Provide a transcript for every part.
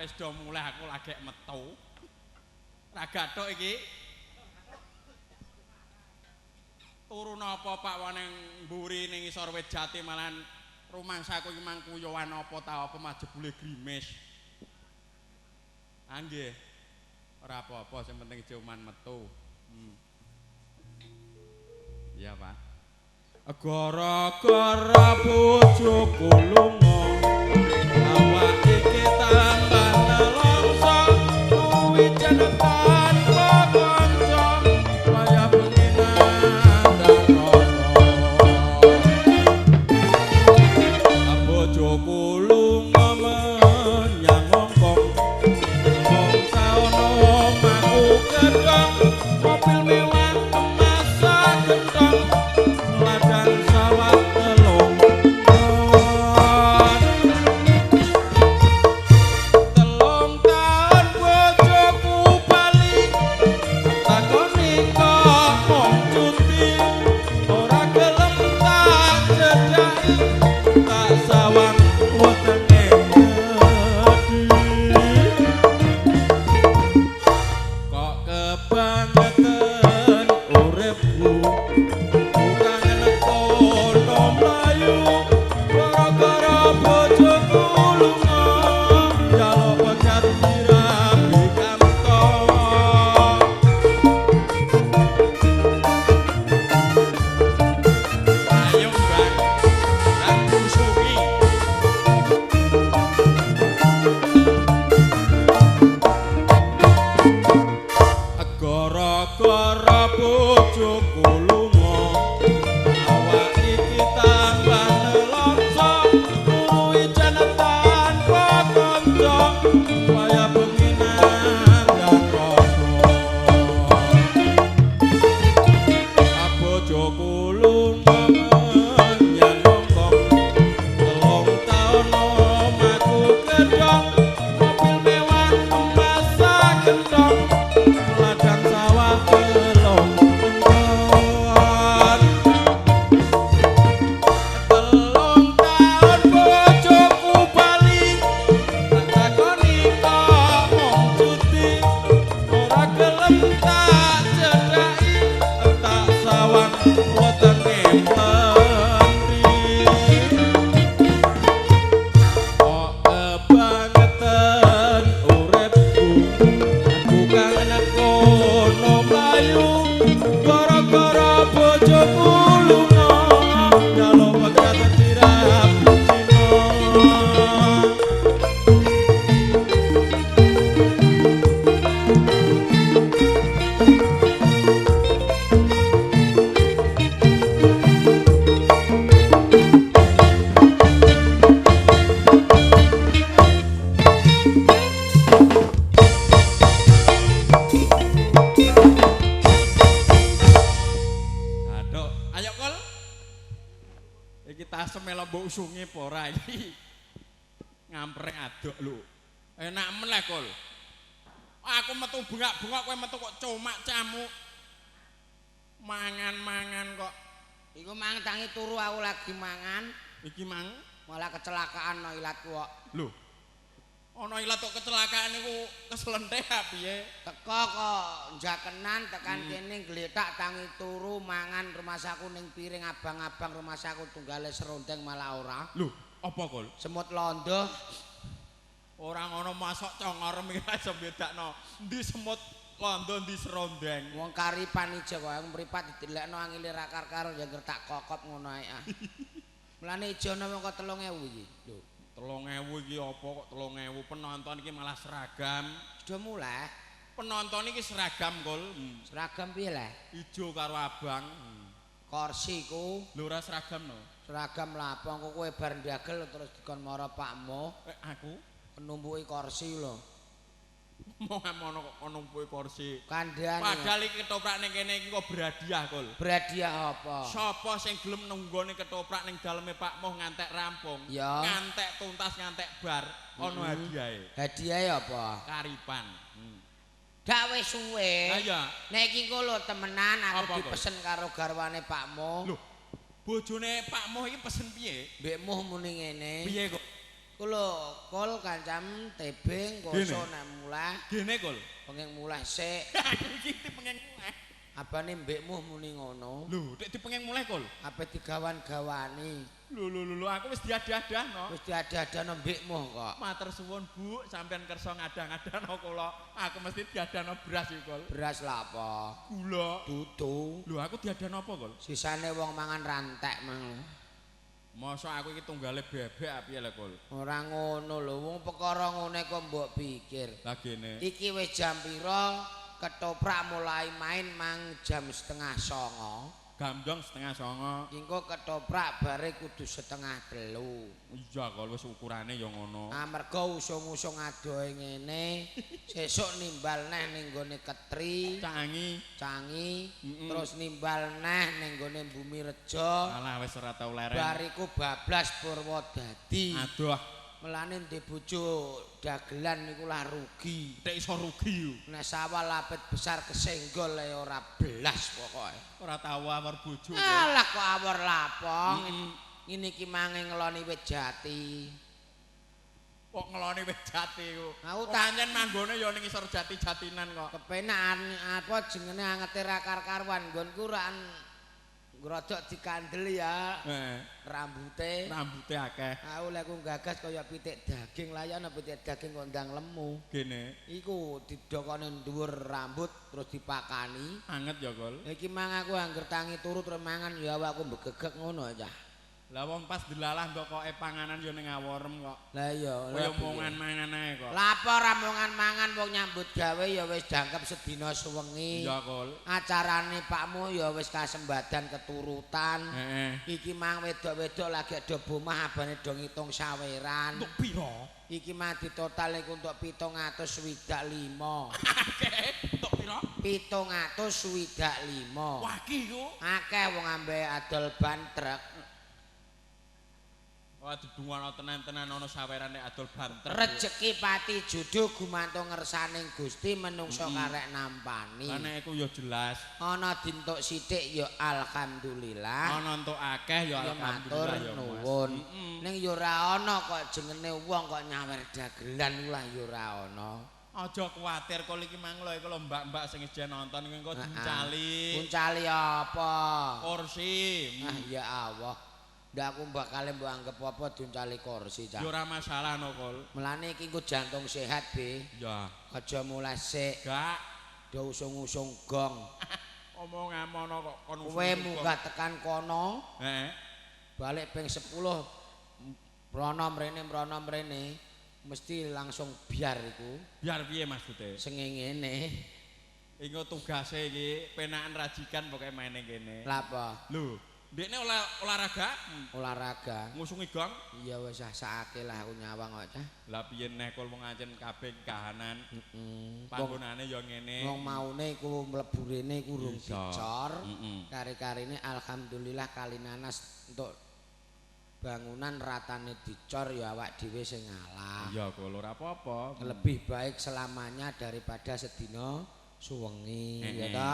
wis do mulai aku lagi metu. Ra gathok iki. Turun apa Pak ning mburi ning isor wit jati malan rumangsaku iki mang kuyowan apa ta apa majebule grimis. Ah nggih. Ora apa-apa sing penting cuman metu. Iya, Pak. Gara-gara bojoku lunga awak iki tambah nelongso kuwi jeneng tanpa kanca kaya penginan dan bojoku lunga menyang Hongkong wong saono maku gedhong mobil mewah masa gendong ladang sawah telung tahun bojoku bali takoni kok mong cuti ora gelem tak cedhaki tak sawang wetenge kok kebangetan uripku bukan kono mlayu gara-gara bojoku lunga jaluk pecat dirabi kantong ayo Mbak tak busuki gara-gara bojoku lunga awak iki tambah nelongso kuwi jeneng tanpa kanca kaya penginan dan rasa bojoku lunga menyang Hongkong telung taun omaku gedhong mobil mewah emas gendong ladang sawah telung telung tahun bojoku bali tak takoni kok mong cuti ora gelem tak cedhaki tak sawang wetenge mlendi kok kebangetan uripku bukan kono mlayu gara-gara bojoku lunga jaluk pecat dirabi Aduh, ayo Kol. Iki tasem melo mbok usunge apa ora iki? Ngampreng aduk lho. Enak meneh Kol. Aku metu bengak-bengok kowe metu kok comak camuk. Mangan-mangan kok. Iku mang tangi turu aku lagi mangan, Iki mang. malah kecelakaan no ilatku kok. Lho. Ana ilat kok kecelakaan niku keslenteh piye? Teko kok jakenan tekan kene gletak tangi turu mangan rumah saku ning piring abang-abang rumah saku tunggale serondeng malah ora. Lho, apa Kol? Semut londo. Ora ngono masuk congor iki iso bedakno. Ndi semut londo ndi serondeng. Wong karipan ijo kok yang mripat didelekno angile ra karo ya gertak kokop ngono ae ah. Mulane ijone mengko 3.000 iki. Lho, 3.000 iki apa kok 3.000 penonton iki malah seragam. sudah mulai. Penonton iki seragam Kol. Seragam piye lah? Ijo karo abang. Kursiku Lho ora seragam no. seragam lah apa engko kowe bar ndagel terus dikon mara Pakmu Aku penumpuki kursi lho. mau ngono kok numpuki kursi. Kandhane. Padahal iki ketoprak ning kene iki kok berhadiah Kol. Berhadiah apa? Sapa sing gelem nenggone ketoprak ning daleme Pak Moh ngantek rampung, Ya. ngantek tuntas ngantek bar, ana hadiahe. Hadiahe apa? Karipan. Dak wis suwe. Ha iya. Nek iki engko lho temenan Apa, aku dipesen karo garwane Pakmu. Lho, bojone Pak Moh iki pesen piye? Mbek Muh muni ngene. Piye kok? Iku lho, kol kancam tebing koso nek mulai. Gene kul. Pengen mulai sik. Iki pengen mulai. Abane mbekmu muni ngono. Lho, nek pengen mulai kul. Ape digawan-gawani. Lho, aku wis diadah-adahno. Wis diadah-adahno mbekmu kok. Matur suwun Bu, sampean kersa ngadang-adahno kula. Aku mesti diadahno beras iki kul. Beras lha apa? Gula. Dudu. Lho, aku diadahno apa kul? Sisane wong mangan rantek mang. Masa aku iki tunggale bebek piye lho kul? Ora ngono lho, wong perkara ngene kok mbok pikir. Lah gene. Iki wis jam pira? Ketoprak mulai main mang jam 8:30. Gambang 8:30. Engko ketoprak bare kudu 2:30. Iya kok wis ukurane ya ngono. Amarga usung-usung adohe ngene, sesuk nimbal neh ning gone Ketri, Cangi, terus nimbal neh ning gone Bumi Rejo. Alah wis ora tau leren. Bariku bablas Purwodadi. Aduh, Melane ndek bojo dagelan niku lah rugi. nek iso rugi yo. Nek sawah lapet besar kesenggol ora blas pokoke. Ora tau awar bojo. Alah kok awor lapong. Ngene iki mange ngeloni wit jati. Kok ngeloni wit jati ku. Aku pancen manggone ya ning isor jati-jatinan kok. Kepenak apa jenenge angete ra kar-karuan nggonku ra grodok dikandel ya. Rambute akeh. Aku lek gagas kaya pitik daging layan pitik daging kok ndang lemu. Gene. Iku didokone dhuwur rambut terus dipakani. Anget ya, Kol. Iki mang aku angger tangi turu terus mangan ya awakku mbegegek ngono aja. Lah wong pas delalah ndokoke panganan ya ning aworem kok. Lah iya, kaya omongan-mangan ae kok. Lapor omongan mangan wong nyambut gawe ya wis jangkep sedina suwengi. Iya, Kol. Acarane pakmu ya wis kasembadan keturutan. Heeh. Iki mang wedok-wedok lagi do bomah abane do ngitung saweran. Untuk piro? Iki mah ditotal iku untuk 725. Akeh. Untuk piro? 725. Wah, iki ku. Akeh wong ambe adol ban truk. Wah, didungono tenan-tenan ana saweran nek adol banter. Rezeki pati judo gumantung ngersaning Gusti menungso karek nampani. Lah nek iku ya jelas. Ana dintuk sithik ya alhamdulillah. Ana entuk akeh ya matur alhamdulillah ya. nuwun. Ning ya ora ana kok jengene wong kok nyawer dagelan lah ya ora ana. Aja kuwatir kok iki mang lho iku lho mbak-mbak sing isih nonton engko diuncali. Uncali apa? Kursi. Ah ya Allah. Ndak aku bakal mbok anggap apa diuncali kursi cah. Ya ora masalah no kol. Melane iki engko jantung sehat be. Ya. Aja mulai sik. Gak. Do usung-usung gong. Omong amono kok kon usung. Kowe munggah tekan kono. Heeh. Balik ping 10 mrono mrene mesti langsung biar iku. Biar piye maksude? Sing ngene. Iku tugase iki penakan rajikan pokoke maine kene. Lha apa? Lho, ndekne olahraga? Olahraga. Ngusungi gong? Iya wis sakake lah aku nyawang kok cah. Lah piye neh kol wong ancen kabeh kahanan. Panggonane ya ngene. Wong maune iku mlebu rene iku urung dicor. Kari-karine alhamdulillah kali nanas untuk bangunan ratane dicor ya awak dhewe sing ngalah. Iya kok ora apa-apa. Lebih baik selamanya daripada sedina suwengi ya ta.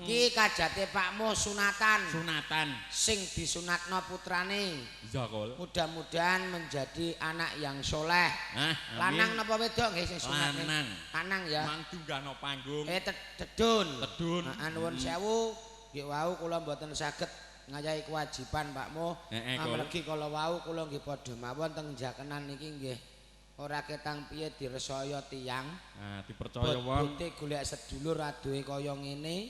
Ki kajate pakmu sunatan. Sunatan Sing disunatno putrane. iya kol. Mudah-mudahan menjadi anak yang soleh. Lanang napa wedok nggih sing sunat? Lanang ya. Mang tunggahno panggung. Tedun. Tedun. Nuwun sewu, nggih wau kula mboten saged ngayahi kewajiban pakmu. Amargi kala wau kula nggih padha mawon teng jakenan niki nggih ora ketang piye diresaya tiyang. Nah, dipercaya wong. Bote golek sedulur adohe kaya ngene.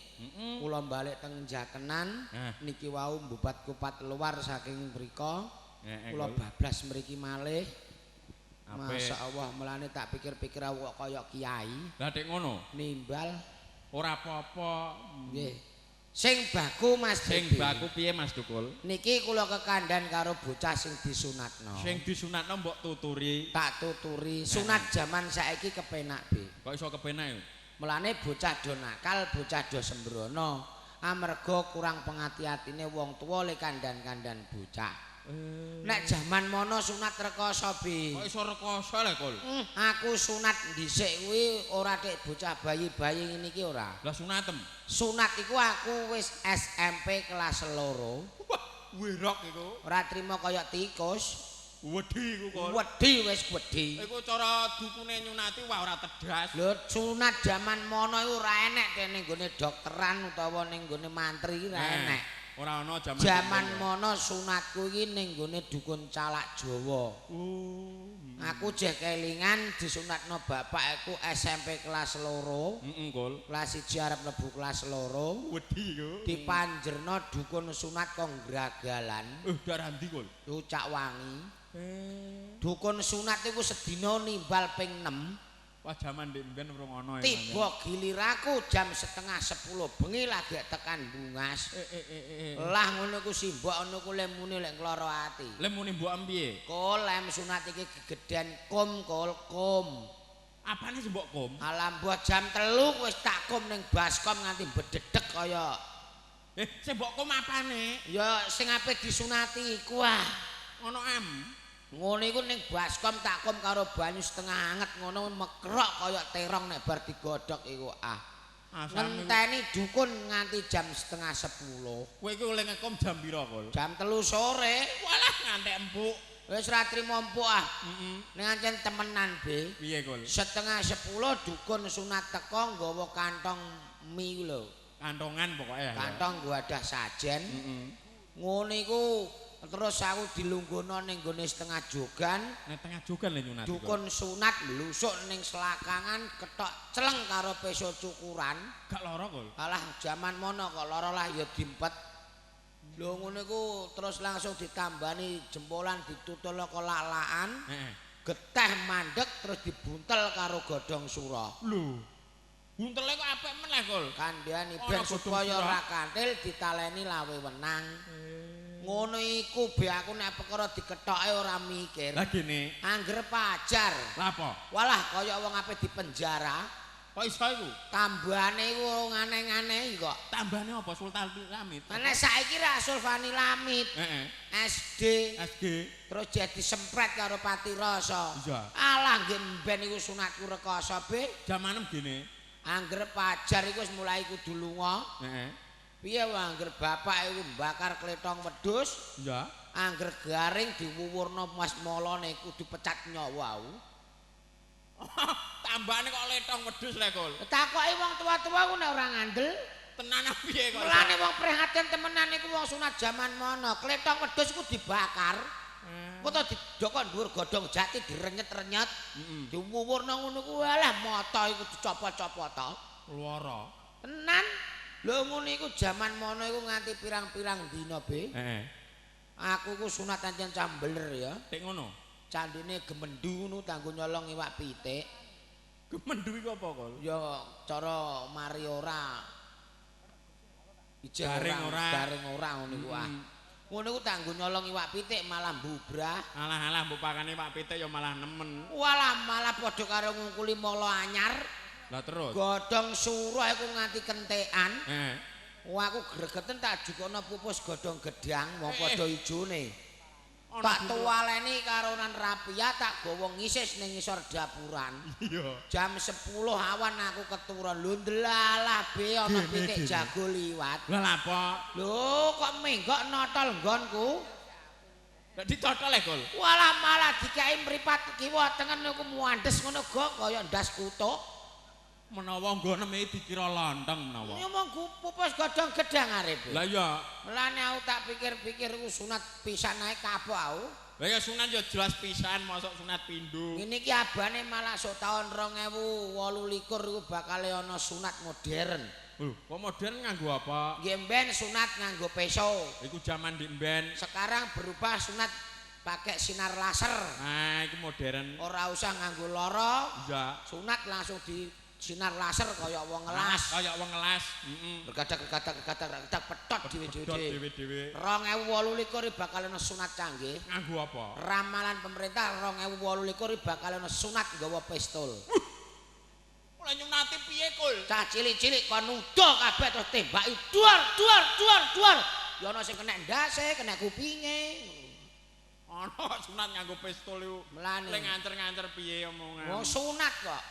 Kula balik teng jakenan niki wau mbubat kupat luar saking mriko. Kula bablas mriki malih. Masya Allah, mulane tak pikir-pikir aku kok kaya kiai. Lah dek ngono. Nimbal Ora apa-apa. Nggih. Sing baku Mas Sing baku piye Mas Dukul? Niki kula kekandan karo bocah sing disunatno. Sing disunatno mbok tuturi. Tak tuturi. Sunat zaman saiki kepenak, Be. Kok iso kepenak? Mulane bocah do nakal, bocah do sembrono. Amarga kurang pengati-atine wong tuwa le kandan-kandan bocah. Nek jaman mono sunat rekoso, Be. Kok iso rekoso lho, Kul? Aku sunat dhisik kuwi ora tek bocah bayi-bayi ngene iki ora. Lah sunatem. Sunat iku aku wis SMP kelas 2. Wah, wirok iku. Ora trima kaya tikus. Wedi iku kok. Wedi wis wedi. Iku cara dukune nyunati wah ora tedas. Lho sunat jaman mono iku ora enek kene nggone dokteran utawa ning nggone mantri ora enek. Ora ana jaman mono sunatku iki ning nggone dukun calak Jawa. Aku jek kelingan disunatno bapakku SMP kelas 2. Kul. Kelas 1 arep mlebu kelas 2. Wedi iku. Dipanjerno dukun sunat kok gragalan. Darah ndi kul? Yo Cak Wangi. Dukun sunat iku sedina nimbal ping 6. Wah jaman ndek mben urung ana iki. Tiba giliraku jam 9:30 bengi lagi tekan Bungas. Lah ngono ku simbok ana ku lemune lek kloro ati. Lemune mbok piye? Kol lem sunat iki gegeden kum kol kum. Apane simbok kum? Alam buat jam 3 wis tak kum ning baskom nganti bededek kaya. Simbok kum apane? Ya sing ape disunati iku ah. Ono am. Ngono iku ning baskom tak kum karo banyu setengah anget ngono mekrok kaya terong nek bar digodhog iku ah. Ngenteni dukun nganti jam 9:30. Kowe iku oleh ngekom jam pira, Kul? Jam 3 sore. Walah ngantek empuk. Wis ra trimo empuk ah. Ning ancen temenan, Be. Piye, Kul? 9:30 dukun sunat teko nggawa kantong mie lho. Kantongan pokoke ya. Kantong gwadah sajen. Ngono iku terus aku dilungguhno ning gone setengah jogan. Nek tengah jogan lho nyunat. Dukun sunat lusuk ning selakangan ketok celeng karo peso cukuran. Gak lara kok. Alah jaman mono kok lara lah ya dimpet. Lho ngono iku terus langsung ditambani jempolan ditutul kelak-lakan. Geteh mandek terus dibuntel karo godhong sura. Lho. Buntele kok apik meneh, Kul. Kandhani ben supaya ora kantil ditaleni lawe wenang. Ngono iku be aku nek perkara dikethoke ora mikir. Lah gene. Angger pajar. Lah apa? Walah kaya wong ape dipenjara. Kok iso iku? Tambane iku nganeh-nganeh kok. Tambane apa Sultan Lamit? Nek saiki ra Sulfani Lamit. SD. Terus jadi sempret karo Pati Rasa. Iya. Alah nggih ben iku sunatku rekoso be. Jamanem gene. Angger pajar iku wis mulai kudu lunga. Piye wae angger bapak iku mbakar klethong wedhus. Iya. Angger garing diwuwurna Mas Molone kudu pecat nyawa. Tambane kok letong wedhus lek, Kul. Takoki wong tua-tua ku nek ora ngandel. Tenan piye kok? Mulane wong prihatin temenan iku wong sunat jaman mono. Klethong wedhus iku dibakar. Kota didokok dhuwur godhong jati direnyet-renyet. Diwuwurna ngono ku alah mata iku dicopot-copot. Luara. Tenan. Lho ngono iku jaman mono iku nganti pirang-pirang dina, Be. Aku ku sunat ancen cambeler ya. Tek ngono. Candine gemendu ngono kanggo nyolong iwak pitik. Gemendu iku apa, Kul? Ya cara mari ora. Garing ora ngono iku ah. Ngono iku kanggo nyolong iwak pitik malah mbubrah. Alah mbok pakane iwak pitik ya malah nemen. Walah malah padha karo ngungkuli mala anyar. Lah terus. Godhong surah iku nganti kentekan. Wah aku gregeten tak jukono pupus godhong gedang wong padha ijone. Tak tuwaleni karo nan rapia tak gawa ngisis ning ngisor dapuran. Iya. Jam 10 awan aku keturun. Lho ndelalah be ana pitik jago liwat. Lah apa? Lho kok menggok notol nggonku. Nek ditotol e, Kul. Walah malah dikai mripat kiwa tengen niku muandes ngono go kaya ndas kutuk. Menawa nggoneme dikira lontong menawa. Ngomong pupus godhong gedang arep. Lah iya. Mulane aku tak pikir-pikir ku sunat pisan ae kapok aku. Lah ya sunat ya jelas pisan mosok sunat pindho. Ngene iki abane malah sok taun 2028 iku bakal ana sunat modern. Kok modern nganggo apa? Nggih mben sunat nganggo peso. Iku zaman di mben. Sekarang berubah sunat pakai sinar laser. Nah, iku modern. Ora usah nganggo loro. Iya. Sunat langsung di sinar laser kaya wong ngelas. Kaya wong ngelas. Bergadak-gadak petot dhewe-dhewe. 2028 bakal ana sunat canggih. Nganggo apa? Ramalan pemerintah 2028 bakal ana sunat nggawa pistol. Mulai nyunati piye, Kul? Cah cilik-cilik kon nudo kabeh terus tembaki duar. Ya ana sing kena ndase, kena kupinge. Ana sunat nganggo pistol iku. Mulane ngancer-ngancer piye omongan. Wong sunat kok.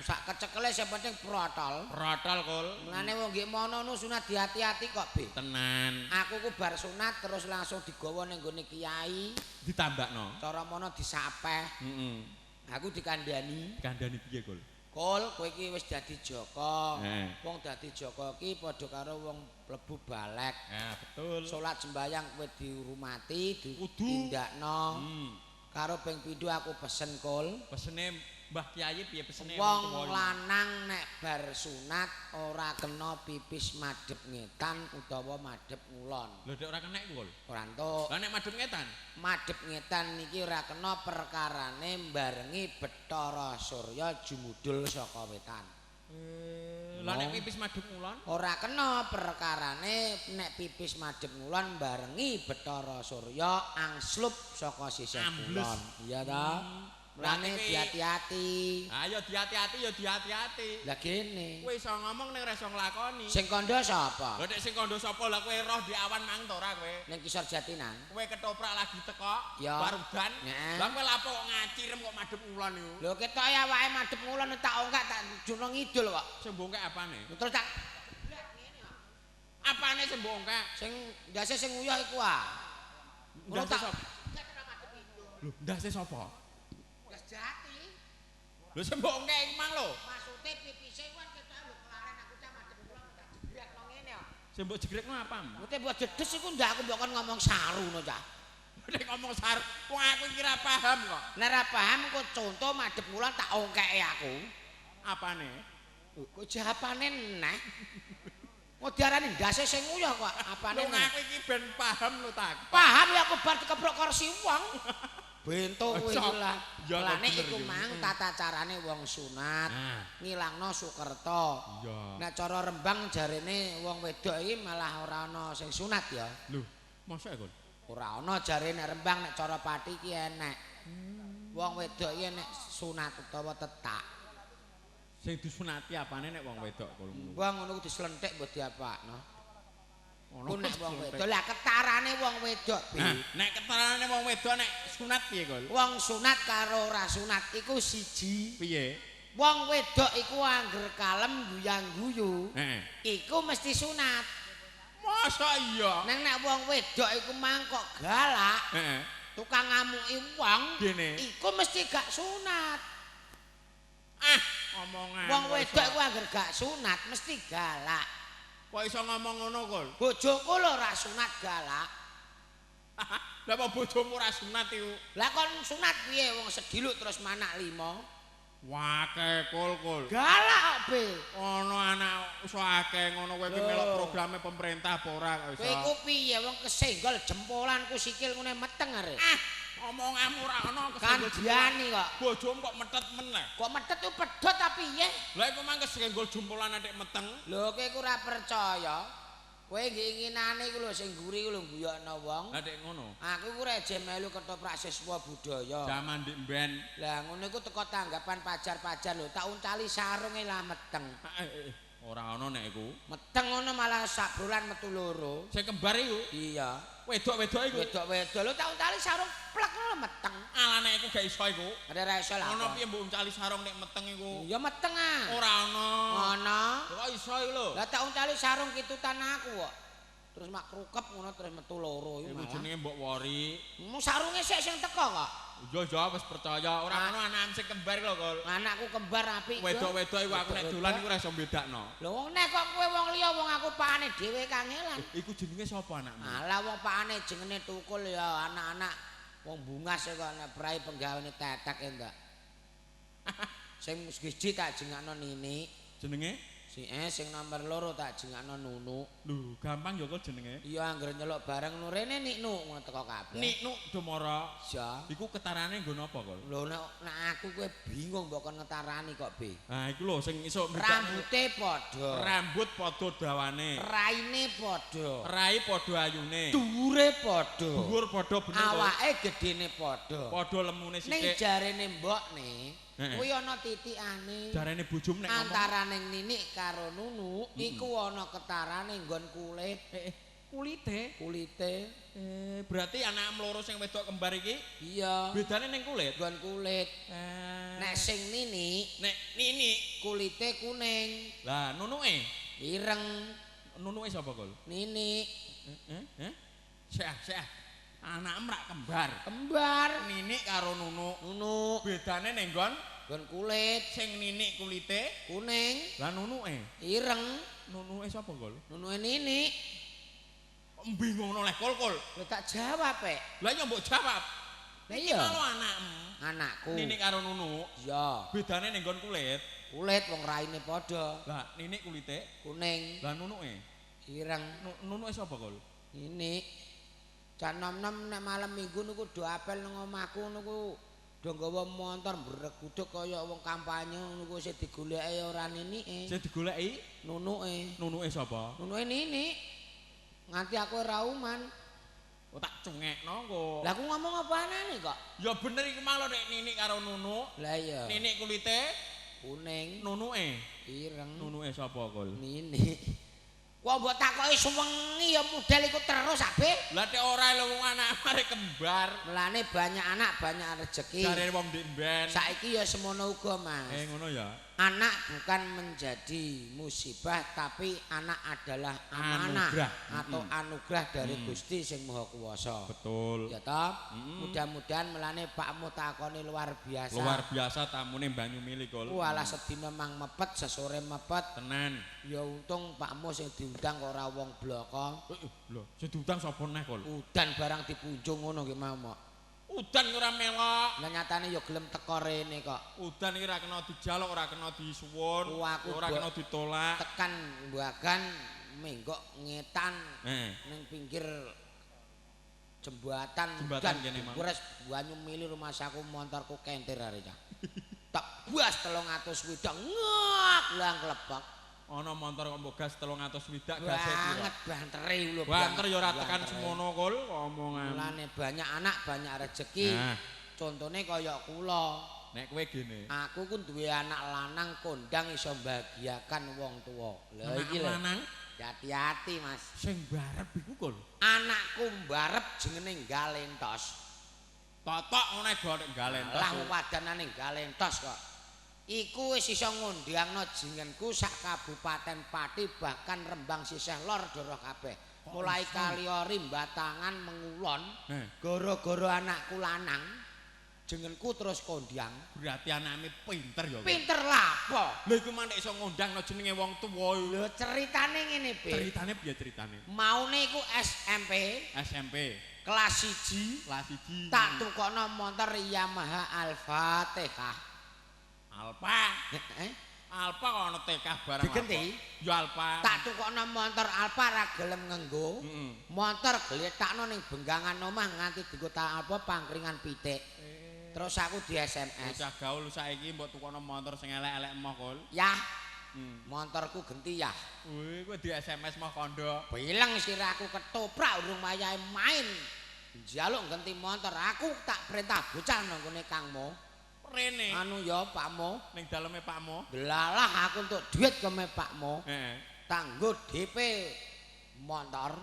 Sak kecekele sing penting protol. Protol, Kul. Mulane wong nggih mono nu sunat hati-hati kok, Be. Tenan. Aku ku bar sunat terus langsung digawa ning gone kiai. Ditambakno. Cara mono disapeh. Heeh. Aku dikandani. Kandhani piye, Kul? Kul, kowe iki wis dadi joko. Wong dadi joko iki padha karo wong mlebu balek. Betul. Salat sembayang kowe dirumati, ditindakno. Karo ping pindho aku pesen, Kul. Pesene Mbah Kyai piye pesene? Wong lanang nek bar sunat ora kena pipis madhep ngetan utawa madhep ngulon. Lho nek ora kena iku, Kul. Ora entuk. Lah nek madhep ngetan? Madhep ngetan niki ora kena perkarane mbarengi Bathara Surya jumudul saka wetan. Lah nek pipis madhep ngulon? Ora kena perkarane nek pipis madhep ngulon barengi Bathara Surya angslup saka sisih kulon. Iya ta? Mulane hati-hati. Ayo hati-hati ya hati-hati. Lah kene. Kowe iso ngomong ning ora iso nglakoni. Sing kandha sapa? Lha nek sing kandha sapa lah kowe roh di awan mang to ora kowe? Ning Kisor Jatinan. Kowe ketoprak lagi teko barudan. Lah kowe lapo kok ngacirem kok madhep ngulon niku? Lho ketok ya awake madhep ngulon tak onggak tak jono ngidul kok. Sing bongkek apane? Terus tak apane sing bongkek? Sing ndase sing uyah iku ah. Ngono tak. Lho, ndase sapa? Ndas Jati. Lho sing bongkek iki mang lho. Maksude pipise kuwi ketok lho kelaren aku cah madhep ngulon tak jebrekno ngene kok. Sing mbok jegrekno apa? Mute mbok dedes iku ndak aku mbok kon ngomong saru no cah. Nek ngomong sar, wong aku iki ora paham kok. Nek ora paham kok contoh madhep ngulon tak ongkeke aku. Apane? Kok jawabane neh. Kok diarani ndase sing uyah kok apane neh. Aku iki ben paham lho tak. Paham ya aku bar dikeprok kursi wong. Bento kuwi lah. Lane iku mang tata carane wong sunat, ngilangno sukerta. Nek cara Rembang jarene wong wedok iki malah ora ana sing sunat ya. Lho, mosok Kul? Ora ana jarene nek Rembang nek cara Pati ki enek. Wong wedok iki nek sunat utawa tetak. Sing disunati apane nek wong wedok Kul? Wong ngono ku dislenthik mbok diapakno. Ku nek wong wedok lah ketarane wong wedok Bi. Nek ketarane wong wedok nek sunat piye Kul? Wong sunat karo ora sunat iku siji. Piye? Wong wedok iku angger kalem guyang-guyu. Iku mesti sunat. Masa iya? Nek wong wedok iku mangkok galak. Tukang ngamuki wong, iku mesti gak sunat. Omongan. Wong wedok iku angger gak sunat mesti galak. Kok iso ngomong ngono, Kul? Bojoku lho ora sunat galak. Lah apa bojomu ora sunat iku? Lah kon sunat piye wong sediluk terus manak 5? Wake Kul. Galak Be. Ono anak iso akeh ngono kowe iki melok programe pemerintah apa ora kok iso. Kowe iku piye wong kesenggol jempolanku sikil ngene meteng arek. Omonganmu ora ono Kandiani kok. Bojomu kok metet meneh. Kok metet ku pedhot ta piye? Lah iku mangke senggol jempolan atik meteng. Lho kowe iku ora percaya. Kowe nggih inginane iku lho sing mburi iku lho guyokno wong. Lah nek ngono. Aku ku reje melu ketoprak siswa budaya. Zaman dik mben. Lah ngono iku teko tanggapan pajar-pajar lho, tak uncali sarunge lah meteng. Ora ono nek iku. Meteng ngono malah sak bulan metu loro. Sing kembar iku? Iya. Wedok-wedok iku. Wedok-wedok lho tak uncali sarung plek ngono meteng. Ala nek iku gak iso iku. Ora iso lah. Ono piye mbok uncali sarung nek meteng iku? Ya meteng ah. Ora ono. Ono. Kok iso iku lho? Lah tak uncali sarung kitutan aku kok. Terus mak krukep ngono terus metu loro iku malah. Iku jenenge mbok wori. Sarunge sik sing teko kok. Ya wis percaya. Ora ono anak sing kembar lho, Kul. Anakku kembar apik yo. Wedok-wedok iku aku nek dolan iku ora iso bedakno. Lho wong nek kok kowe wong liya wong aku pakane dhewe kangelan. Iku jenenge sapa anakmu? Alah wong pakane jenenge tukul ya anak-anak wong bungas kok nek prai penggaweane tetek enggak. Sing siji tak jengakno Nini. Jenenge? Sing nomor 2 tak jengakno Nunu. Lho, gampang ya kok jenenge? Iya anggere nyeluk bareng nurene Niknu ngono teko kabeh. Niknu Domara. Ya. Iku ketarane nggo napa, Kul? Lho nek aku kowe bingung mbok kon ngetarani kok, Be. Nah, iku lho sing iso rambute padha. Rambut padha dawane. Raine padha. Rai padha ayune. Dhuwure padha. Dhuwur padha bener. Awake gedene padha. Padha lemune sithik. Ning jarene mbokne kuwi ana titikane. Jarene bojomu nek ngomong antarane Ninik karo Nunu iku ana ketarane nggon kulit. Kulite. Berarti anak loro sing wedok kembar iki? Iya. Bedane ning kulit. Nggon kulit. Nek sing nini, kulite kuning. Lah nunuke? Ireng. Nunuke sapa, Kul? Nini. Sik. Anak rak kembar. Nini karo nunu. Bedane ning nggon kulit. Sing nini kulite kuning. Lah nunuke? Ireng. Nunuke sapa, Kul? Nunuke nini. Bingung oleh Kul. Lha tak jawab, Pak. Lah ya mbok jawab. Lah iya. Kalau anakmu. Anakku. Nini karo nunu. Iya. Bedane ning nggon kulit. Kulit wong raine padha. Lah nini kulite kuning. Lah nunuke? Ireng. Nunuke sapa, Kul? Nini. Jan nom-nom nek malam Minggu niku do apel nang omahku niku do nggawa montor mbreguduk kaya wong kampanye niku sing digoleki ora ninike. Sing digoleki nunuke. Nunuke sapa? Nunuke nini. Nganti aku ora uman. Oh tak cungekno kok. Lah aku ngomong apa anane kok? Ya bener iki malah nek nini karo nunu. Lah iya. Nini kulite kuning, nunuke ireng. Nunuke sapa, Kul? Nini. Kok mbok takoki suwengi ya model iku terus abe? Lah nek ora lho wong anak arek kembar. Mulane banyak anak banyak rezeki. Jare wong ndek mben. Saiki ya semono uga, Mas. Ngono ya. Anak bukan menjadi musibah tapi anak adalah amanah atau anugerah dari Gusti Sing Maha Kuwasa. Betul. Ya toh? Mudah-mudahan melane Pakmu takoni luar biasa. Luar biasa tamune banyu mili, Kul. Walah sedina mang mepet, sesore mepet. Tenan. Ya untung Pakmu sing diundang kok ora wong bloko. Lho, sing diundang sapa neh, Kul? Udan barang dipunjung ngono nggih mau. Udan ora melok. Lah nyatane ya gelem teko rene kok. Udan iki ora kena dijaluk, ora kena disuwun, ora kena ditolak. Tekan mbagan menggok ngetan ning pinggir jembatan kene mang. Gores banyu mili rumah saku montorku kentir arek. Tak buas 300 swidak ngak lang klepek. Ana montor kok mbok gas 300 swidak gase piro? Banget banteri lho. Banter ya ora tekan semono, Kul, omongan. Mulane banyak anak banyak rezeki. Contone kaya kula. Nek kowe gene. Aku ku duwe anak lanang kondang iso mbahagiakan wong tuwa. Lha iki lho. Lanang hati-hati, Mas. Sing barep iku, Kul. Anakku mbarep jenenge Galentos. Totok ngene golek Galentos. Lah wadanane Galentos kok. Iku wis iso ngundangno jenengku sak Kabupaten Pati bahkan Rembang sisih lor doro kabeh. Mulai Kaliori, Batangan, Mengulon. Gara-gara anakku lanang jenengku terus kondang. Berarti anakmu pinter ya. Pinter lapo? Lha iku mantek iso ngundangno jenenge wong tuwa. Lho ceritane ngene, Be. Ceritane piye ceritane? Maune iku SMP. Kelas 1. Tak tukokno montor Yamaha Al-Fatihah. Alfa kok ana tekah barang. Digenti? Ya Alfa. Tak tukokno montor Alfa ra gelem ngenggo. Montor gletakno ning benggangan omah nganti dienggo tak apa pangkringan pitik. Terus aku di SMS. Bocah gaul saiki mbok tukokno montor sing elek-elek emoh, Kul. Yah. Montorku genti ya. Wih, kowe di SMS mah kondo. Bilang sirahku ketoprak urung wayahe main. Njaluk ganti motor, aku tak perintah bocah nang kene Kangmo. Rene. Anu ya Pakmo, ning daleme Pakmo. Delalah aku untuk duit kome Pakmo. Tanggo DP motor.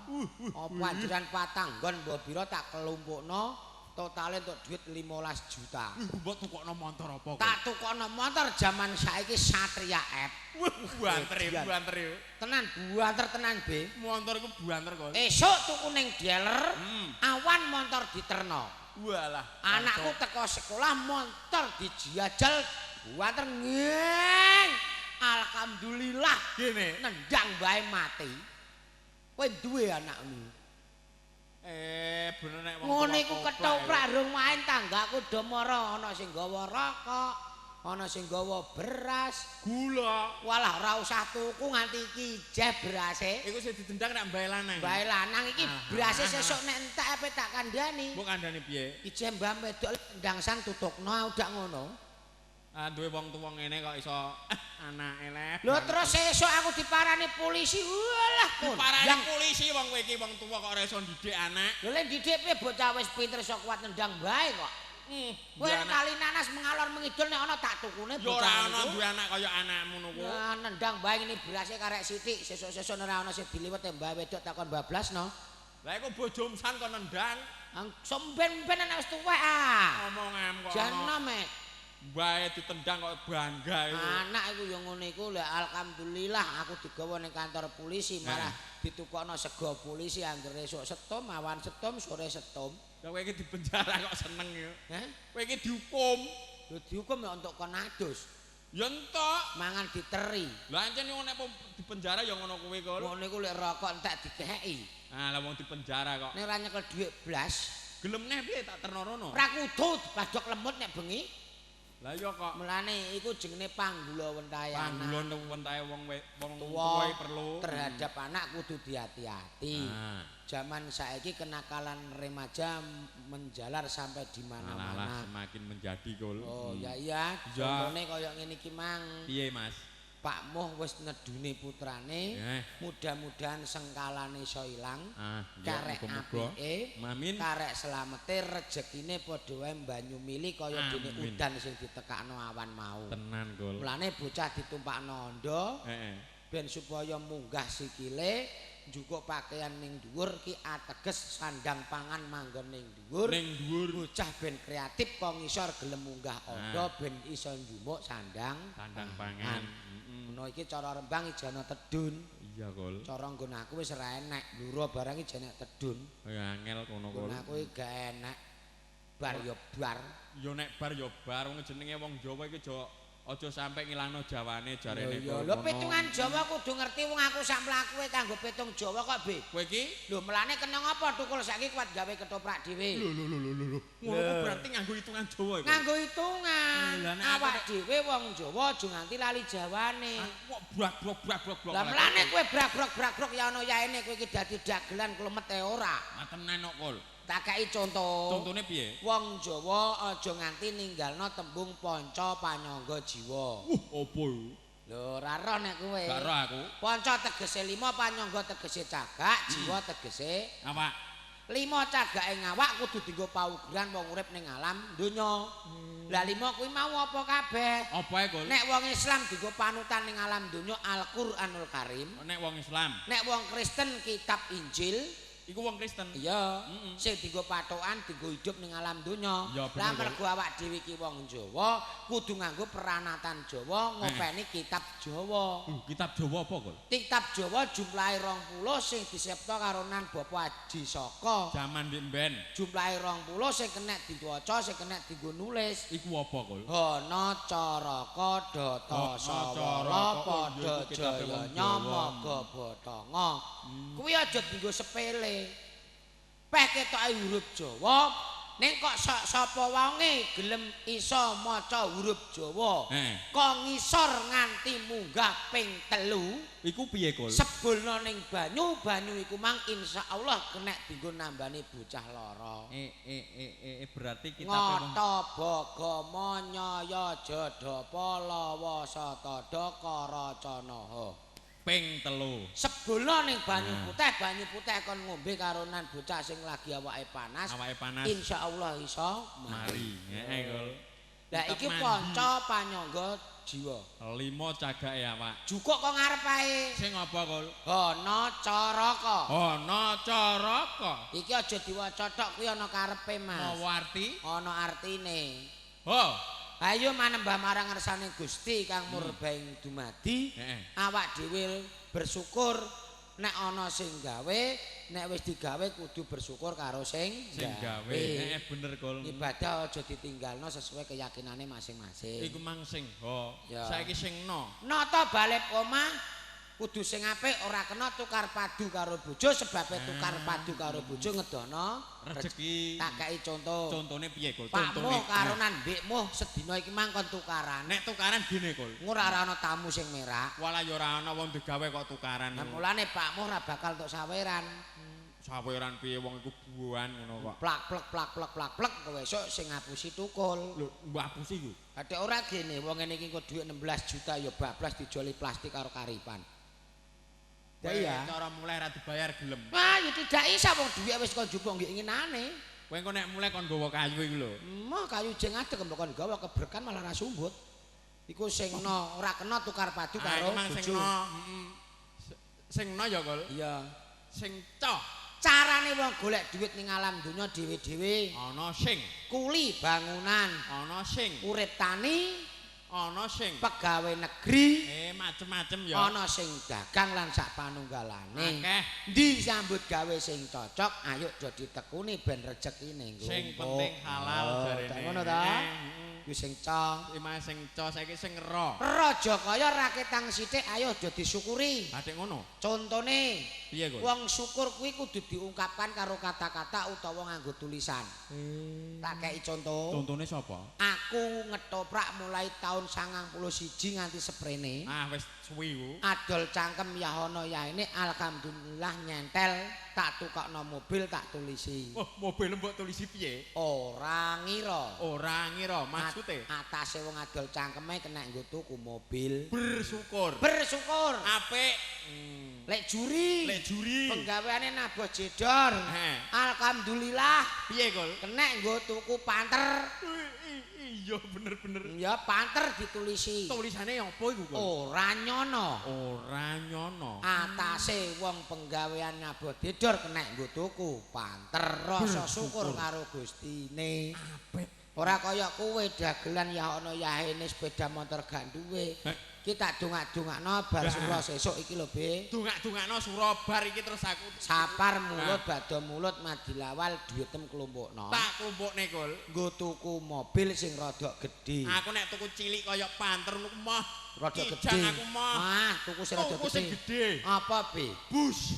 Apa anjuran patanggon mbok biro tak kelumpukno, totale untuk duit 15 juta. Mbok tukokno motor apa kok? Tak tukokno motor zaman saiki Satria F. Buanter. Tenan buanter tenan, Be. Motor iku buanter kok. Esuk tuku ning dealer, awan motor diterno. Walah, anakku teko sekolah motor dijajal buanter ngeng. Alhamdulillah gene nendang bae mati. Kowe duwe anakmu. Bener nek wong ngono iku ketoprak rung main tanggaku do mara ana sing gawa rokok, ana sing gawa beras, gula. Walah ora usah tuku nganti iki jeh berase. Iku sing didendang nek mbae lanang. Mbae lanang iki berase sesuk nek entek ape tak kandhani. Mbok kandhani piye? Ijeh mbah wedok ndangsan tutukno udak ngono. Duwe wong tuwa ngene kok iso anake le. Lho terus sesuk aku diparani polisi. Walah diparani polisi wong kowe iki wong tuwa kok ora iso ndidik anak. Lho lek ndidik piye bocah wis pinter iso kuat nendang bae kok. Kowe kali nanas mengalor mengi ngidul nek ana tak tukune bocah. Yo ora ana duwe anak kaya anakmu niku. Ya nendang bae ngene berase karek sithik, sesuk-sesuk ora ana sing diliwet mbah wedok takon bablasno. Lah iku bojo msan kok nendang. Somben-ben nek wis tuwek ah. Omongem kok. Jana mek. Bae ditendang kok bangga iku. Anak iku ya ngene iku lha alhamdulillah aku digawa ning kantor polisi malah ditukokno sego polisi anggere esuk setum awan setum sore setum. Lah kowe iki dipenjara kok seneng ya. Heh? Kowe iki dihukum. Lho dihukum ya untuk kon adus. Ya entuk. Mangan diteri. Lah ancen yo nek dipenjara ya ngono kowe kok. Ngono iku lek rokok entek dikeki. Ah lah wong dipenjara kok. Nek ora nyekel dhuwit blas, Gelem neh piye tak terno-rono. ora kudu padhok lemut nek bengi. Lah iya kok. Mulane iku jenenge panggula wentayana. Panggulon wentahe wong Tuwa tuwa perlu terhadap anak kudu diati-ati. Zaman saiki kenakalan remaja menjalar sampai di mana-mana. Semakin menjadi kul. Oh ya iya, contohnya kaya ngene iki mang. Piye Mas? Pak Muh wis nedune putrane, mudah-mudahan sengkalane iso ilang. Karek apike, karek slamete rejekine padha wae banyu mili kaya dene udan sing ditekakno awan mau. Tenan kul. Mulane bocah ditumpakno ndo, ben supaya munggah sikile, njukuk pakaian ning dhuwur ki ateges sandang pangan manggon ning dhuwur. Ning dhuwur bocah ben kreatif kok ngisor gelem munggah ndo ben iso njumuk sandang pangan. Ngono iki cara Rembang ijana tedun. Iya kul. Cara nggon aku wis ora enek, luro barang ijane tedun. Ya angel kono kul. Nggon aku gak enek. Bar yo bar. Yo nek bar yo bar wong jenenge wong Jawa iki aja sampe ngilangno Jawane jarene kok. Lho pitungan Jawa kudu ngerti wong aku sak mlakuke kanggo pitung Jawa kok, Be. Kowe iki lho melane kena ngapa tukul saiki kuat gawe ketoprak dhewe. Lho. Ngono berarti nganggo hitungan Jawa iku. Nganggo hitungan. Awak dhewe wong Jawa aja nganti lali Jawane. Kok brak-brak. Lah melane kowe brak-brak ya ana yaene kowe iki dadi dagelan klemet ora. Tenan kok, Kul. Tak kei contoh. Contone piye? Wong Jawa aja nganti ninggalno tembung panca panyangga jiwa. Apa iku? Lho ora roh nek kowe. Gak roh aku. Panca tegese 5, panyangga tegese cagak, jiwa tegese awak. 5 cagake ngawak kudu dienggo paugeran wong urip ning alam donya. Lah 5 kuwi mau apa kabeh? Apa Kul? Nek wong Islam dienggo panutan ning alam donya Al-Qur'anul Karim. Nek wong Islam. Nek wong Kristen kitab Injil. Iku wong Kristen. Iya, sing dienggo patokan, dienggo hidup ning alam donya. Lah mergo awak dhewe iki wong Jawa, kudu nganggo peranatan Jawa, ngopeni kitab Jawa. Kitab Jawa apa, Kul? Kitab Jawa jumlahe 20 sing disipta karo Nan Bapa Aji Saka. Jaman ndek mben. Jumlahe 20 sing kenek diwaca, sing kenek dienggo nulis. Iku apa, Kul? Hana Caraka Data Sawala Padha Jaya Nyamaga Bathanga. Kuwi aja dienggo sepele. Peh ketoke huruf Jawa, ning kok sapa wonge gelem iso maca huruf Jawa. Kok ngisor nganti munggah ping 3. Iku piye, Kul? Sebulna ning banyu iku mang insyaallah kenek dienggo nambani bocah lara. Berarti kita Ngata Bagama Nyaya Jada Palawa Satada Karacanaha. Ping 3. Sebulna ning banyu putih kon ngombe karo nan bocah sing lagi awake panas. Insyaallah iso mari. Kul. Lah iki panca panyangga jiwa. 5 cagake awak. Jukuk kok ngarep ae. Sing apa, Kul? Hana Caraka. Hana Caraka. Iki aja diwaca tok kuwi ana karepe, Mas. Apa arti? Ana artine. Oh. Ayo manembah marang ngersane Gusti kang murbaing dumadi. Awak dhewe bersyukur nek ana sing gawe, nek wis digawe kudu bersyukur karo sing gawe. Bener, Kul. Ibadah aja ditinggalno sesuai keyakinane masing-masing. Iku mang sing ho. Saiki sing no. Nata balik omah kudu sing apik ora kena tukar padu karo bojo sebabe tukar padu karo bojo ngedono rezeki. Tak kei contoh. Contone piye, Kul? Contone karo nan mbekmu sedina iki mang kon tukaran. Nek tukaran gene, Kul. Ora ana tamu sing merak. Walah ya ora ana wong digawe kok tukaran. Nah mulane Pakmu ora bakal entuk saweran. Saweran piye wong iku buan ngono kok. Plak kowe esuk sing ngapusi tukul. Lho, ngapusi iku. Adek ora gene wong ngene iki kok dhuwit 16 juta ya bablas dijoli plastik karo karipan. Iya. Cara mulai ra dibayar gelem. Wah, ya tidak iso wong dhuwit wis kok njupuk nggih ngenane. Kowe engko nek mulai kon nggawa kayu iku lho. Mah kayu jeng adeg mbok kon gawa keberkan malah ra sumbut. Iku sing ora kena tukar padu karo bojo. Sing no ya, Kol. Iya. Sing coh. Carane wong golek duit ning alam donya dhewe-dhewe. Ana sing Kuli bangunan, ana sing urip tani, ana sing pegawai negeri, macem-macem ya. ana sing dagang lan sak panunggalane. Akeh. Ndi sambut gawe sing cocok, ayo do ditekuni ben rejekine nggo. Sing penting halal jarene. Ngono ta? Ku sing cong. Imah sing coh saiki sing ro. Raja kaya raketang sithik ayo do disyukuri. Adek ngono. Contone Piye kok? wong syukur kuwi kudu diungkapkan karo kata-kata utawa nganggo tulisan. Tak kei contoh. Contone sapa? Aku ngetoprak mulai tahun 91 nganti seprene. Ah wis suwi ku. Adol cangkem yahono yaene alhamdulillah nyentel tak tukokno mobil tak tulisi. Oh, mobil mbok tulisi piye? Ora ngira. Ora ngira maksude. Atase wong adol cangkeme kena nggo tuku mobil. Bersyukur. Bersyukur. Apik. Lek juri. Lek juri. Penggaweane nabuh jedor. Alhamdulillah. Piye, Kol? Kena nggo tuku panter. Iya bener-bener. Ya panter ditulisi. Tulisane apa iku, Kol? Ora nyono. Ora nyono. Atase wong penggawean nabuh jedor kena nggo tuku panter. Rasa syukur karo Gustine. Apik. Ora kaya kowe dagelan ya ana yahene sepeda motor gak duwe. Kita dongak-dongakno bar sura sesuk iki lho, Be. Dongak-dongakno sura bar iki terus aku sapar mulut bado mulut madilawal duitem klumpukno. Tak klumpukne, Kul. Nggo tuku mobil sing rada gedhe. Aku nek tuku cilik kaya panter niku mah rada gedhe. Aku mah. Ah, tuku sing rada gedhe. Apa, Be? Bus.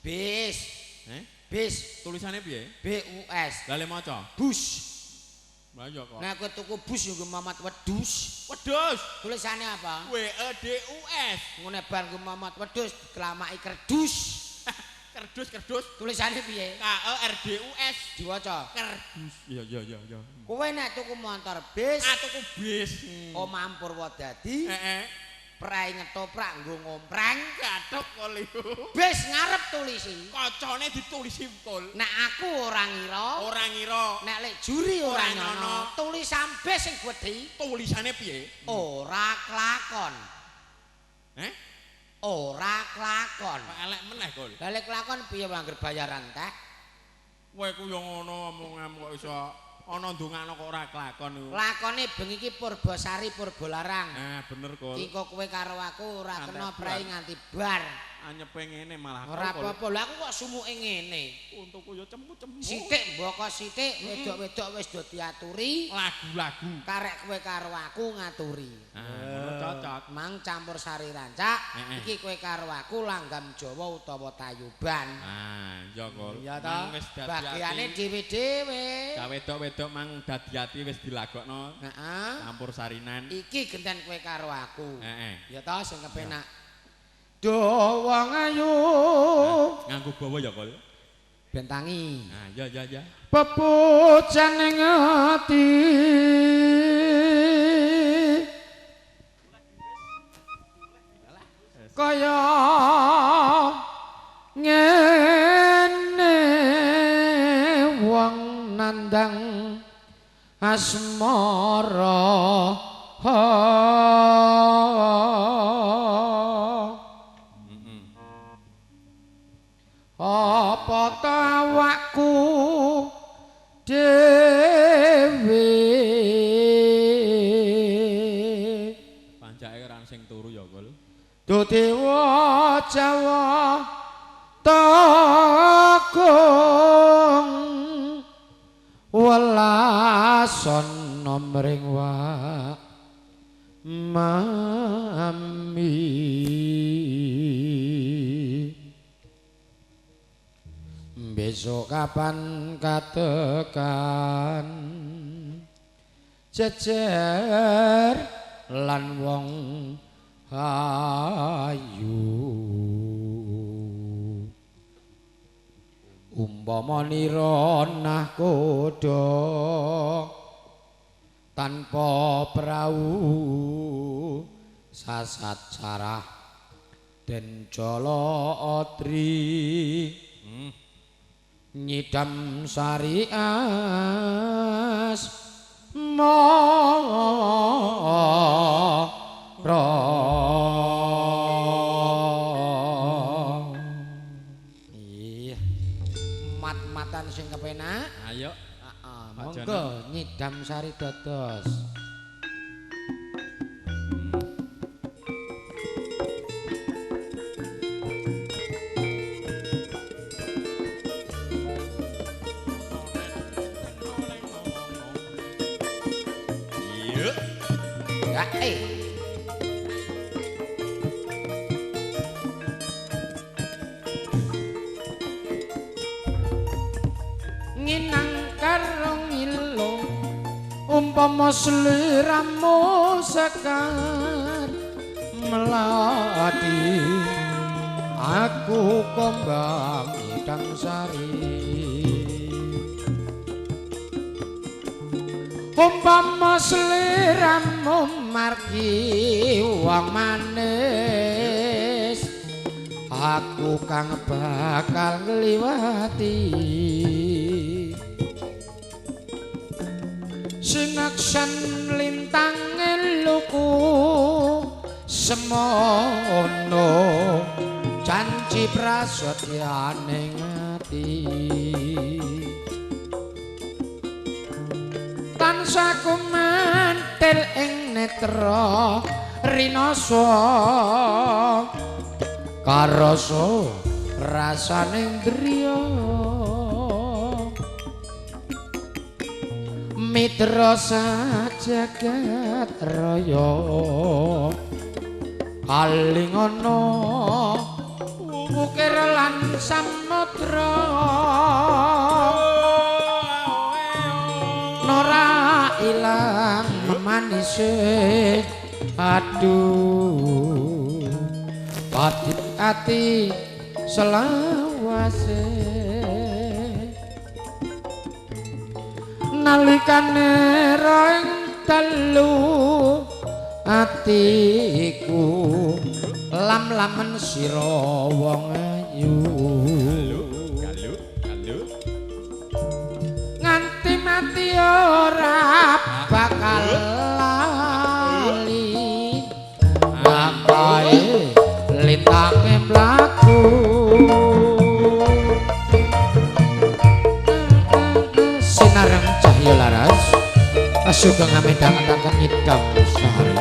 Bis. Bis. Tulisane piye? BUS. Lah le maca. Bus. Lah iya kok. Nek kowe tuku bus yo Mamat Wedus. Wedhus. Tulisane apa? WEDUS. Ngene bar ku Mamat Wedus kelamaki kerdus. Kerdus. Tulisane piye? KERDUS. Diwaca. Kerdus. Iya. Kowe nek tuku motor bis, tuku bis. Omah Purwodadi. Heeh. Prai ngetoprak nggo ngompreng. Gathuk kol iku. Bis ngarep tulisi. Kocone ditulisi kol. Nek aku ora ngira. Nek lek juri ora nyono. Tulisan bis sing gedhi. Tulisane piye? Ora klakon. Ora klakon. Kok elek meneh kol. Lah lek klakon piye wong anggere bayaran teh? Kowe ku yo ngono omong-omong kok iso ana ndongakno kok ora klakon iku. Lakone bengi iki Purbasari Purbalarang. Nah, bener kol. Iki kok kowe karo aku ora kena prai nganti bar. Anyepe ngene malah ora apa-apa. Lah aku kok sumuke ngene. Untukku yo cemu-cemu. Sithik mboko sithik wedok-wedok wis do diaturi. Lagu-lagu. Karek kowe karo aku ngaturi. Ngono cocok. Mang campur sari rancak. Iki kowe karo aku langgam Jawa utawa Tayuban. Ah, iya kol. Iya ta. Wis dadi bagiane dhewe-dhewe. Ka wedok-wedok mang dadi ati wis dilagokno. Heeh. Campur sarinan. Iki genten kowe karo aku. Heeh. Ya ta sing kepenak. Do wong ayu nganggo bawa ya kol. Bentangi. Nah, ya. Pepujan ning ati. Kaya ngene wong nandang asmara. Apa tawakku dhewe pancake ora sing turu ya kul. Dewa Jawa Takung welason nomring wa mami besok kapan katekan jejer lan wong ayu umpama nira nahkoda tanpa prau sasat sarah den jala atri nyidam sarias iya mat-matan sing kepenak ayo monggo nyidam sari dados nginang karo ngilo umpama sliramu sekar melati aku kombang idang sari umpama sliramu margi wong manis aku kang bakal ngliwati sinaksan lintang eluku semono janji prasetyane ngati tansah kumantil ing netra rinasa karasa rasane driya mitra sajagat raya kalingana ukir lan samudra nora ilang manise aduh padit ati selawase nalikane ring telu atiku lam-lamen sira wong ayu nganti mati ora bakal lali ngapae lintange mlaku sinareng cahya laras sugeng amedhang-amedhang nyidam sari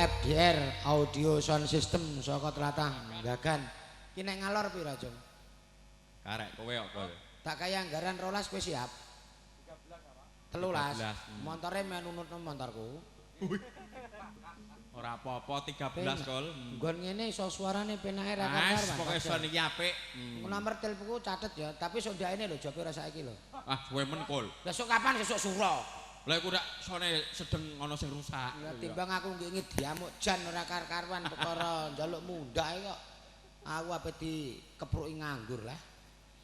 FDR Audio Sound System saka tlatah Gagan. Ki nek ngalor pira, Jung? Karek kowe kok kowe. Tak kaya anggaran 12 kowe siap? 13. Montore men nunutno montorku. Ora apa-apa 13 kol. Nggon ngene iso suarane penake ra karuan. Pokoke son iki apik. Nomor teleponku catet ya, tapi sondakene lho jope ora saiki lho. Ah, suwe men kol. Besok kapan? Besok suro. Lah iku rak sone sedeng ana sing rusak. Ya timbang aku nggih diamuk jan ora karuan perkara njaluk mundak kok. Aku ape dikepruki nganggur lah.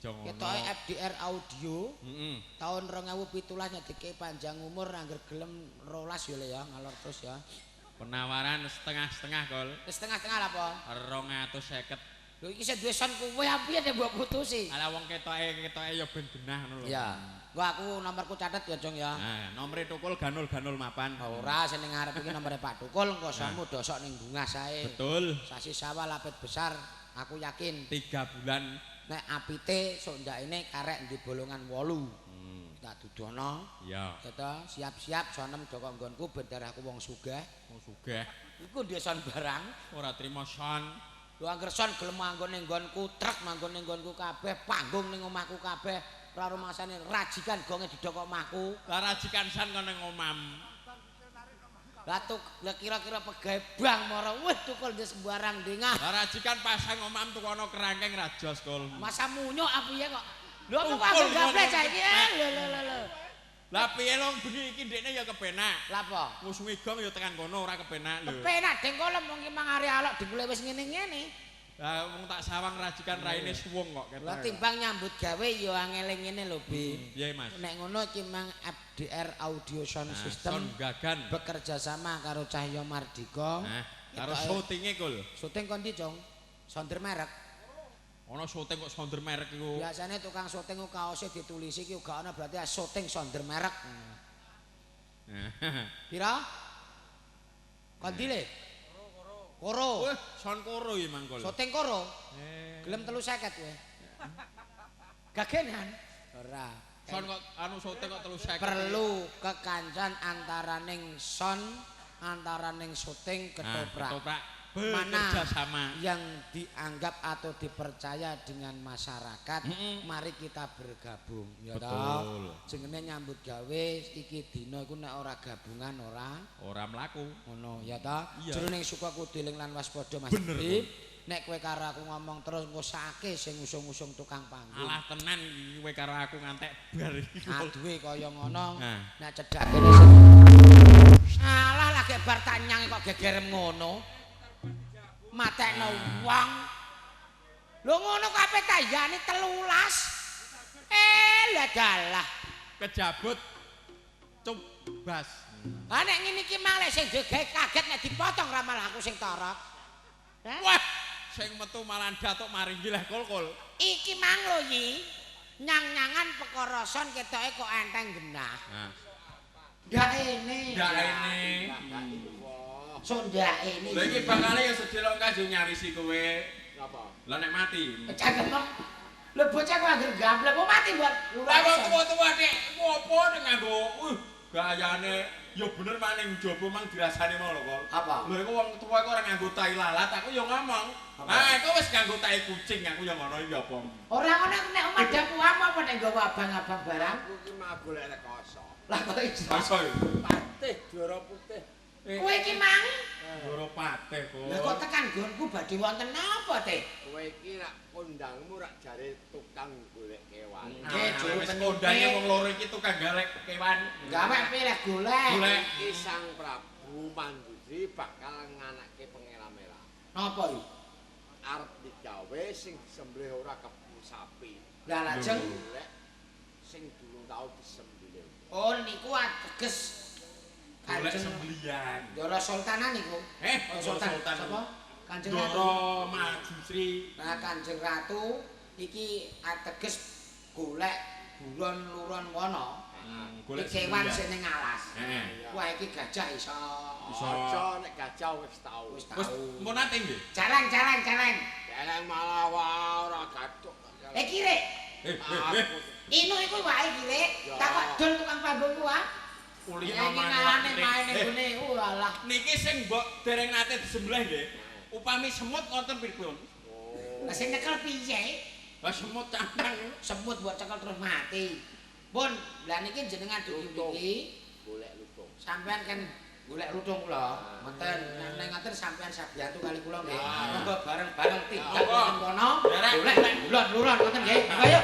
Ketoke FDR Audio. Tahun 2017 nyedeke panjang umur angger gelem 12 ya le ya ngalor terus ya. Penawaran setengah-setengah kol. Setengah-setengah lah apa? 250. Lho iki sing duwe son kowe apiye nek mbok putusi? Ala wong ketoke ya ben genah ngono lho. Iya. Gua aku nomorku catet ya, Jong ya. Nah, nomere Tukul ganul-ganul mapan. Ora sing ning ngarep iki nomere Pak Tukul engko samu dosok ning bungas sae. Betul. Sasi sawah lapet besar, aku yakin 3 bulan nek apite sok ndakene karek di bolongan 8. Tak dudono. Iya. Kita siap-siap sonem doko nggonku ben darahku wong sugih. Wong sugih. Iku ndek son barang. Ora trimo son. Lho angger son gelem manggon ning nggonku, truk manggon ning nggonku kabeh, panggung ning omahku kabeh. Ora rumasane rajikan gonge didokok omahku. Lah rajikan san kono ning omam. Lah kira-kira pegawe bang mara wis tukul ndek sembarang dengah. Lah rajikan pasang omam tukono kerangkeng rajos kol. Masa munyuk apiye kok? Lho kok aku gablek saiki? Lho. Lah piye long bengi iki ndekne ya kepenak. Lah apa? Musunge gong ya tekan kono ora kepenak lho. Kepenak deng kolem wong ki mangare alok dengkule wis ngene-ngene. Lah wong tak sawang rajikan raine suwung kok ketok. Lah timbang nyambut gawe ya angele ngene lho, Bi. Piye, Mas? Nek ngono iki mang FDR Audio Sound System Son Gagan bekerja sama karo Cahyo Mardika. Nah, karo syutinge kul. Syuting kondi, Jong? Sonder merek. Ana syuting kok sonder merek iku. Biasane tukang syuting ku kaose ditulisi iki uga ana berarti syuting sonder merek. Pira? Kondi le? Koro. Wah, son koro iki mangkol. Syuting koro. Gelem 350 kowe. Gagenan? Ora. Son kok anu syuting kok 350. Perlu kekancan antaraning son, antaraning syuting ketoprak. Mana sama yang dianggap atau dipercaya dengan masyarakat, mari kita bergabung ya toh. Jenenge nyambut gawe iki dina iku nek ora gabungan ora mlaku ngono ya toh. Jroning suka kudu eling lan waspada Mas. Nek kowe karo aku ngomong terus engko sake sing usung-usung tukang panggung. Alah tenan iki kowe karo aku ngantek bar iki. Aduhe kaya ngono. Nek cedhak kene sing alah lagi bar tanyang kok gegerem ngono. Matekno wong. Lho ngono kabeh kayane 13. Lah dalah. Kejabut cubas. Ha nek ngene iki malah sing gawe kaget nek dipotong ra malah aku sing torok. Wah, sing metu malah datuk maringgi lah kol. Iki mang lho yi. Nyang-nyangan perkara son ketoke kok enteng genah. Ndak ini. Sondak ini. Lha iki bakale ya sedelok kanjeng nyarisi kowe. Napa? Lah nek mati. Cagem. Lho bocah kok anggere gablek kok mati buat. Lah kok tuwa-tuwa nek ngopo nek nganggo gayane ya bener maning njaba mang dirasani mau lho kok. Apa? Lho iku wong tuwa kok ora nganggo tai lalat aku ya ngomong. Ah iku wis nganggo tai kucing aku ya ngono iki apa. Ora ngono nek omah dapur apa nek nggawa abang-abang barang. Aku ki mah golek rekoso. Lah kok iso. Patih juara putih. Kowe iki mang Juara patih kok. Lah kok tekan nggonku badhe wonten napa, Teh? Kowe iki rak kondangmu rak jare tukang golek kewan. Nggih, juru kondange wong loro iki tukang golek kewan. Gawe pilih golek. Iki Sang Prabu Manduri bakal nganake pengelamera. Napa iki? Arep digawe sing disembelih ora kebu sapi. Lah lajeng golek sing durung tau disembelih. oh niku ateges Golek sembelian. Doro Sultanan niku. Sultan. Sapa? Kanjeng Ratu. Doro Majusri. Nah, Kanjeng Ratu iki ateges golek buron-luron kono. Golek kewan sing ning alas. Heeh. Wah iki gajah iso. Aja nek gajah wis tau. Wis Wis tau. mun nate nggih. Jalan. Eleng malah wae ora gathuk. Kire. Inu iku wae kire. Tak kok dol tukang pambung ku ah. Kulino maneh main ngene. Walah. Niki sing mbok dereng nate disembelih nggih. Upami semut wonten pripun? Lah sing nyekel piye? Lah semut cantang. Semut mbok cekel terus mati. Pun, lah niki jenengan dugi-dugi golek lutung. sampean kan golek lutung kula. Mboten nek ngaten sampean sabiyantu kali kula nggih. Monggo bareng-bareng tinggal wonten kono. Golek bulan-bulan ngoten nggih. Ayo.